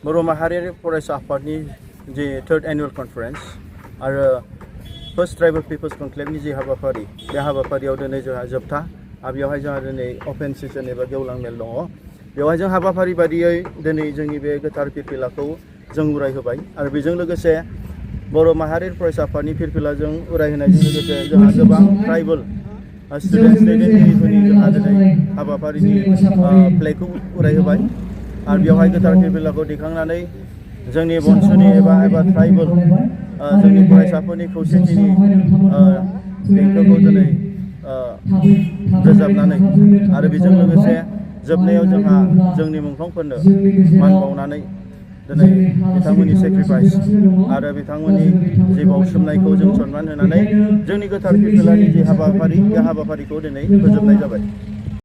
बर' माहारियारि फरायसा आफादनि जे 3rd एनुअल कनफारेन्स आरो फर्स्ट ट्राइबल पिपल्स कनक्लेवनि जे हाबाफारि बे हाबाफारियाव दिनै जोंहा जोबथा बेवहाय जोंहा दिनै अपेन सेसन एबा गेवलां मेल दङ बेवहाय जों हाबाफारि बादियै दिनै जोंनि बे गोथार फिरफिलाखौ जों उरायहोबाय आरो बेजों लोगोसे बर' माहारियारि फरायसा आफादनि फिरफिलाजों उरायहोनायजों लोगोसे जोंहा गोबां ट्राइबल स्टुडेन्टस दैदेनगिरिफोरनि जोंहा दिनै हाबाफारिनि फ्लेगखौ उरायहोबाय आरो बेवहाय गोथार फिरफिलाखौ दैखांनानै जोंनि BoNSUनि एबा ट्राइबल जोंनि फरायसाफोरनि खौसेथिनि देंखोखौ दिनै रोजाबनानै आरो बेजों लोगोसे जोबनायाव जोंहा जोंनि मुंख्लंफोरनो मान बावनानै दिनै बिथांमोननि सेक्रिफाइस आरो बिथांमोननि जे बावसोमनायखौ जों सनमान होनानै जोंनि गोथार फिरफिलानि जे हाबाफारि बे हाबाफारिखौ दिनै फोजोबनाय जाबाय।